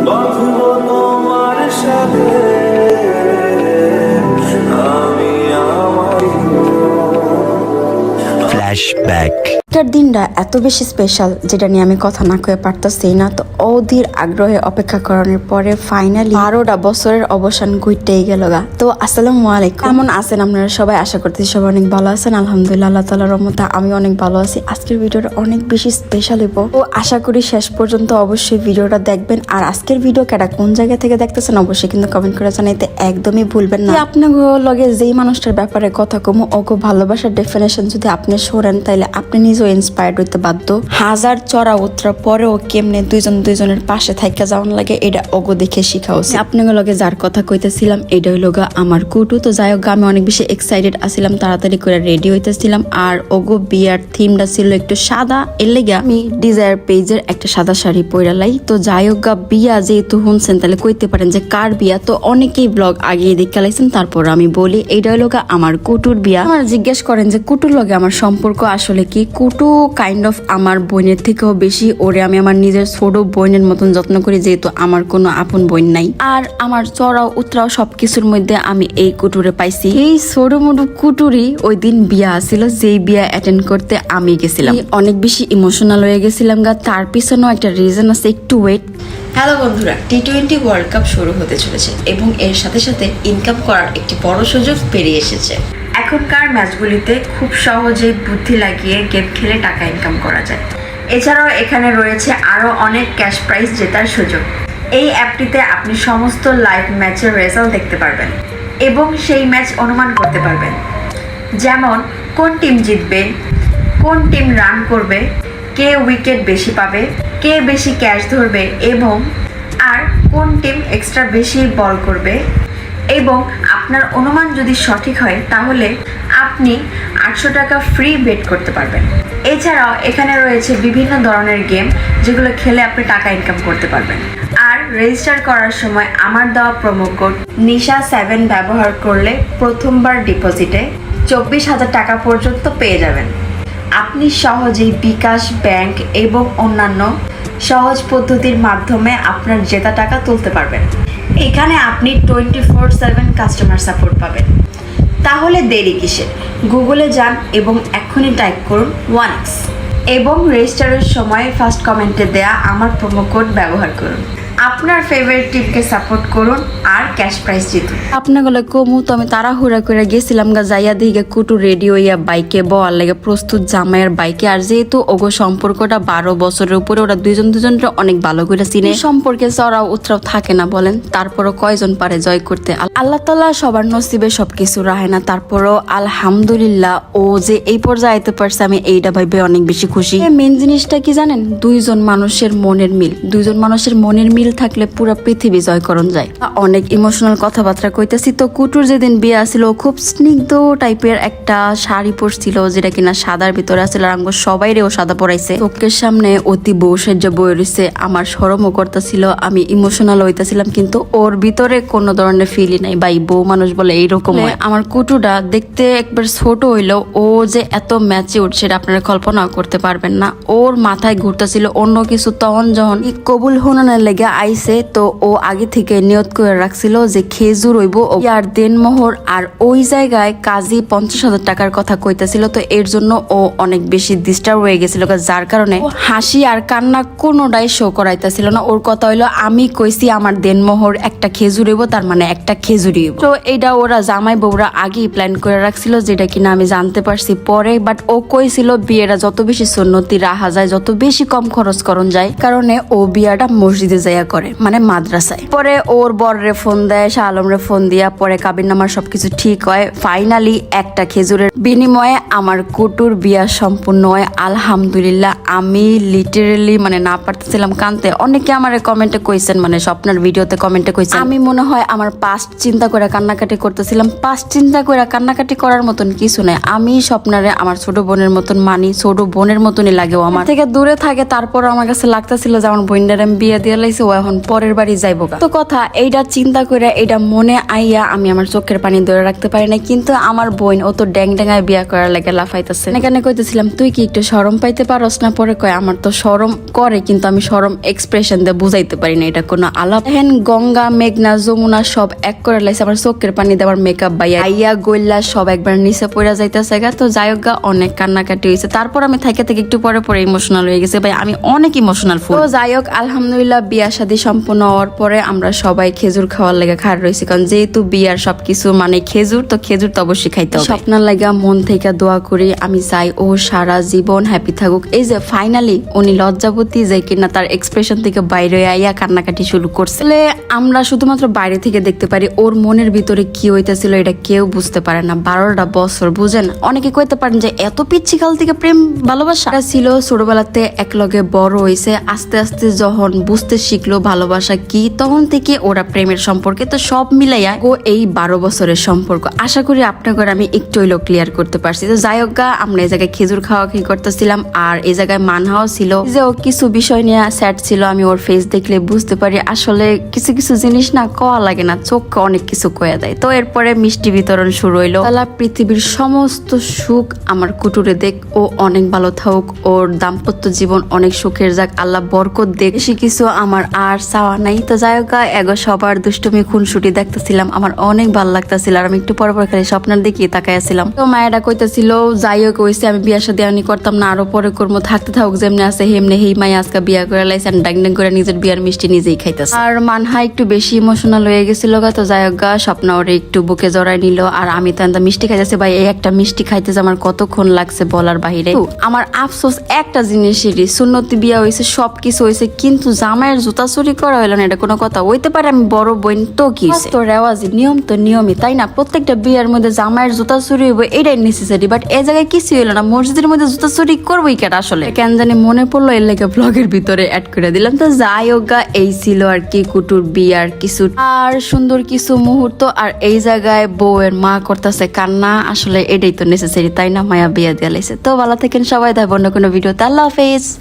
বাঁধবো তোমার সাথে আমি আমার ফ্ল্যাশব্যাক। আজকের দিনটা এত বেশি স্পেশাল যেটা নিয়ে আমি কথা না কয়ে পারতাছি না। তো অধীর আগ্রহে অপেক্ষা করানোর পরে ফাইনালি 12টা বছরের অবসান ঘুরতেই গেল গা। তো আসসালামু আলাইকুম, কেমন আছেন আপনারা সবাই? আশা করতেছি সবাই অনেক ভালো আছেন। আলহামদুলিল্লাহ, আল্লাহ তাআলার রহমতে আমি অনেক ভালো আছি। আজকের ভিডিওটা অনেক বেশি স্পেশাল হইব, তো আশা করি শেষ পর্যন্ত অবশ্যই ভিডিওটা দেখবেন। আর আজকের ভিডিও কেটা কোন জায়গা থেকে দেখতেছেন অবশ্যই কিন্তু কমেন্ট করে জানাইতে একদমই ভুলবেন না। আপনার লগে যেই মানুষটার ব্যাপারে কথা কমু ওগো ভালোবাসার ডেফিনেশন যদি আপনি শোনেন তাইলে আপনি নিজেও ইন্সপায়ার্ড হইতে বাধ্য। হাজার চড়া উত্তরা পরেও কেমনে দুইজনের পাশে থাইকা যাওয়ান লাগে এটা ওগো দেখে শিখা উচিত। আপনার লগে যার কথা কইতেছিলাম এটা হইল গা আমার কুটু। তো যাই হোক, আমি অনেক বেশি এক্সাইটেড আছিলাম, তাড়াতাড়ি করে রেডি হইতেছিলাম। আর ওগো বিয়ার থিমটা ছিল একটু সাদা, এর লেগে আমি ডিজায়ার পেজের একটা সাদা শাড়ি পরালাই। তো যাই হোক গা, বিয়া যেহেতু শুনছেন তাহলে কইতে পারেন যে কার বিয়া। তো অনেকেই ব্লগ আগিয়ে দেখে লাইছেন, তারপর আমি বলি এইটা হইল গা আমার কুটুর বিয়া। আমার জিজ্ঞেস করেন যে কুটুর লগে আমার সম্পর্ক আসলে কি। কুটু কাইন্ড অফ আমার বোনের থেকেও বেশি ওরে আমি আমার নিজের ছোট বোনের মতন যত্ন করি, যেহেতু আমার কোনো আপন বোন নাই। আর আমার চড়াও উতরাও সবকিছুর মধ্যে আমি এই কুটুরে পাইছি। এই ছোট মোটো কুটুরি ওই দিন বিয়া ছিল, যেই বিয়া অ্যাটেন্ড করতে আমি গেছিলাম। অনেক বেশি ইমোশনাল হয়ে গেছিলাম গা, তার পিছনেও একটা রিজন আছে, একটু ওয়েট। হ্যালো বন্ধুরা, টি-20 ওয়ার্ল্ড কাপ শুরু হতে চলেছে এবং এর সাথে সাথে ইনকাম করার একটি বড় সুযোগ পেরিয়ে এসেছে। এখনকার ম্যাচগুলিতে খুব সহজেই বুদ্ধি লাগিয়ে গেম খেলে টাকা ইনকাম করা যায়। এছাড়াও এখানে রয়েছে আরও অনেক ক্যাশ প্রাইজ জেতার সুযোগ। এই অ্যাপটিতে আপনি সমস্ত লাইভ ম্যাচের রেজাল্ট দেখতে পারবেন এবং সেই ম্যাচ অনুমান করতে পারবেন, যেমন কোন টিম জিতবে, কোন টিম রান করবে, কে উইকেট বেশি পাবে, কে বেশি ক্যাচ ধরবে এবং আর কোন টিম এক্সট্রা বেশি বল করবে। এবং আপনার অনুমান যদি সঠিক হয় তাহলে আপনি 800 টাকা ফ্রি বেট করতে পারবেন। এছাড়াও এখানে রয়েছে বিভিন্ন ধরনের গেম যেগুলো খেলে আপনি টাকা ইনকাম করতে পারবেন। আর রেজিস্টার করার সময় আমার দেওয়া প্রোমো কোড নিশা7 ব্যবহার করলে প্রথমবার ডিপোজিটে 24,000 টাকা পর্যন্ত পেয়ে যাবেন। আপনি সহজেই বিকাশ, ব্যাংক এবং অন্যান্য সহজ পদ্ধতির মাধ্যমে আপনার জেতা টাকা তুলতে পারবেন। এখানে আপনি 24/7 কাস্টমার সাপোর্ট পাবেন। তাহলে দেরি কিসের? গুগলে যান এবং এখনই টাইপ করুন 1x এবং রেজিস্টারের সময় ফার্স্ট কমেন্টে দেয়া আমার প্রোমো কোড ব্যবহার করুন। আপনার ফেভারিট টিমকে সাপোর্ট করুন আর ক্যাশ প্রাইজ জিতুন। আপনাগুলো কমু তো আমি তাড়াহুড়া করে গেছিলাম গা, যাইয়া দিকে কুটু রেডি হইয়া বাইকে বওয়ার লাগে প্রস্তুত জামাইয়ের বাইকে। আর যেহেতু ওগো সম্পর্কটা 12 বছরের উপরে, ওরা দুজনকে অনেক ভালো করে চিনে। সম্পর্কে চড়াও উতরাও থাকে না বলেন, তারপরও কয়জন পারে জয় করতে? আল্লাহ তাআলা সবার নসিবে সবকিছু রাহে না। তারপরও আলহামদুলিল্লাহ ও যে এই পর্যায়ে আইতে পারছে, আমি এইটা ভাইবে অনেক বেশি খুশি। মেন জিনিসটা কি জানেন? দুইজন মানুষের মনের মিল। দুইজন মানুষের মনের মিল থাকলে পুরো পৃথিবী জয় করণ যায়। অনেক ইমোশনাল কথাবার্তা কইতেছি। তো কুটুর যেদিন বিয়ে ছিল খুব স্নিগ্ধ টাইপের একটা শাড়ি পরছিল, যেটা কিনা সাদার ভিতরে আছিল। আর আঙ্গ সবাই রেও সাদা পরাইছে। চোখের সামনে অতি বউ সাজ্য বই রয়েছে। আমার শরমও করতেছিল, আমি ইমোশনাল হইতেছিলাম, কিন্তু ওর ভিতরে কোনো ধরনের ফিলই নাই। ভাই বউ মানুষ বলে এইরকম হয়। আমার কুটুটা দেখতে একবার ছোট হইলেও ও যে এত ম্যাচিউর সেটা আপনারা কল্পনা করতে পারবেন না। ওর মাথায় ঘুরতেছিল অন্য কিছু। তখন যখন কবুল হননের লেগে আইছে, তো ও আগে থেকে নিয়ত করে রাখছিল যে খেজুর হইব আর দেনমোহর। আর ওই জায়গায় কাজী 50,000 টাকার কথা কইতেছিল। তো এর জন্য ও অনেক বেশি ডিস্টার্ব হয়ে গেছিল, যার কারণে হাসি আর কান্না কোনোটাই শো করাইতেছিল না। ওর কথা হইলো আমি কইছি আমার দেনমোহর একটা খেজুর হইব, তার মানে একটা খেজুরই হইব। তো এটা ওরা জামাই বউরা আগেই প্ল্যান করে রাখছিল, যেটা কিনা আমি জানতে পারছি পরে। বাট ও কইছিল বিয়েটা যত বেশি সুন্নতি রাখা যায়, যত বেশি কম খরচ করণ যায়, কারণে ও বিয়াটা মসজিদে যাইয়া করে, মানে মাদ্রাসায়। পরে ওর বররে ফোন দেয়, শাহ আলমরে ফোন দিয়া পরে কাবিননামার সবকিছু ঠিক হয়। ফাইনালি একটা খেজুরের বিনিময়ে আমার কুটুর বিয়া সম্পূর্ণ হয়। আলহামদুলিল্লাহ। আমি লিটারেলি মানে না পারতেছিলাম কানতে। অনেকে আমার কমেন্টে কইছেন, মানে স্বপ্নের ভিডিওতে কমেন্টে কইছেন আমি মনে হয় আমার পাস্ট চিন্তা করে কান্নাকাটি করতেছিলাম। পাস্ট চিন্তা করে কান্নাকাটি করার মতন কিছু নাই। আমি স্বপ্নারে আমার ছোট বোনের মতন মানি, ছোট বোনের মতনই লাগে। ও আমার থেকে দূরে থাকে, তারপর আমার কাছে লাগতেছিল যে আমার বোনটার আমি বিয়ে দিয়ে লাইছি, ও এখন পরের বাড়ি যাইবো গা। তো কথা এইটা চিন্তা করে এটা মনে আইয়া আমি আমার চোখের পানি ধরে রাখতে পারি না, কিন্তু আমার বোন ও তো ড্যাং ড্যাঙায় বিয়া করার লাগে লাফাইতেছে। এখানে কইতেছিলাম তুই কি একটু শরম পাইতে পারস না? পরে কয় আমার তো শরম করে, কিন্তু আমি শরম এক্সপ্রেশন দিয়ে বুঝাইতে পারি না, এটা কোনো আলাপ। হেন গঙ্গা মেঘনা যমুনা সব এক করে লাইছে, আমার চোখের পানি দেওয়ার মেকআপ বাইয়া আইয়া গইল্লা সব একবার নিচে পড়া যাইতেছে গা। তো যাই হোক গা, অনেক কান্নাকাটি হয়েছে। তারপর আমি থেকে একটু পরে পরে ইমোশনাল হয়ে গেছে ভাই, আমি অনেক ইমোশনাল ফুল। তো যাই হোক আলহামদুলিল্লাহ বিয়া শাদী সম্পূর্ণ হওয়ার পরে আমরা সবাই খেজুর খাওয়ার লেগে খাড় রয়েছি, কারণ যেহেতু বিয়ার সবকিছু মানে খেজুর, তো খেজুর তো অবশ্যই খাইতে হবে। স্বপ্নার লাগা মন থেকে দোয়া করি, আমি চাই ও সারা জীবন হ্যাপি থাকুক। এই যে ফাইনালি উনি লজ্জাবতী যে কিনা তার এক্সপ্রেশন থেকে বাইরে আইয়া কান্নাকাটি শুরু করছে। আমরা শুধুমাত্র বাইরে থেকে দেখতে পারি, ওর মনের ভিতরে কি হইতেছিল এটা কেউ বুঝতে পারে না। 12টা বছর বুঝেন, অনেকে কইতে পারেন যে এত পিচ্ছি কাল থেকে প্রেম ভালোবাসা ছিল। ছোটবেলাতে একলগে বড় হয়েছে, আস্তে আস্তে যখন বুঝতে শিখলো ভালোবাসা কি, তখন থেকে ওরা প্রেমের সম্পর্কে তো সব মিলাইয়া ও এই 12 বছরের সম্পর্ক। আশা করি আপনাদের আমি একটু হইলো ক্লিয়ার করতে পারছি। তো যাই হোক গা, আমরা এই জায়গায় খেজুর খাওয়া কি করতেছিলাম, আর এই জায়গায় মানহাও ছিল যে ও কিছু বিষয় নিয়ে স্যাড ছিল। আমি ওর ফেস দেখলে বুঝতে পারি আসলে কিছু কিছু জিনিস না কওয়া লাগে না, চোখকে অনেক কিছু কয়ে দেয়। তো এরপরে মিষ্টি বিতরণ শুরু হইলো। তাহলে পৃথিবীর সমস্ত সুখ আমার কুটুরে দেখ, ও অনেক ভালো থাকুক, ওর দাম্পত্য জীবন অনেক সুখের যাক, আল্লাহ বরকত দেখ, বেশি কিছু আমার আর চাওয়া নাই। তো যাই হোক এগো সবার দুষ্টুমি খুনসুটি দেখতেছিলাম, আমার অনেক ভালো লাগতেছিল। আর আমি একটু পর পর খালি স্বপ্নের দিকে তাকাইছিলাম। তো মায়েরা কইতেছিল যাই হোক হইছে, আমি বিয়া শাদী আমি করতাম না, আরো পরে করবো, থাকতে থাকুক যেমনি আছে হেমনে। হেই মাই আজকে বিয়া করে লাইছেন, ডাং ডাং করে নিজের বিয়ার মিষ্টি নিজেই খাইতেছে। আর মানহা একটু বেশি ইমোশনাল হয়ে গেছিল গা। তো যাই হোক গা, স্বপ্ন ওরে একটু বুকে জড়াই নিল, আর আমি তো মিষ্টি খাইতেছি ভাই। এই একটা মিষ্টি খাইতেছে আমার কতক্ষণ লাগছে বলার বাহিরে। আমার আফসোস একটা জিনিসেরই, সুন্নতি বিয়া হয়েছে, সবকিছু হয়েছে, কিন্তু জামাইয়ের জুতা চুরি করা হইলো না, এটা কোনো কথা হইতে পারে? আমি বড় বোন তো কি তো রেওয়াজি, নিয়ম তো নিয়মই, তাই না? প্রত্যেকটা বিয়ের মধ্যে জামাইয়ের জুতা চুরি হইব এটাই নেসেসারি, বাট এই জায়গায় কিছু হইলো না। মসজিদের মধ্যে জুতা চুরি করবোই কেন? আসলে কেন জানি মনে পড়লো, এর লেগে ব্লগের ভিতরে অ্যাড করে দিলাম। তো যাই হোক গা, এই ছিল আর কি কুটুর বিয়ার কিছু আর সুন্দর কিছু মুহূর্ত। আর এই জায়গায় বউয়ের মা করতেছে কান্না, আসলে এটাই তো নেসেসারি, তাই না? মায়া বিয়া দিয়ে লাইছে। তো ভালো থাকেন সবাই, দেখ অন্য কোনো ভিডিওতে। আল্লাহ হাফেজ।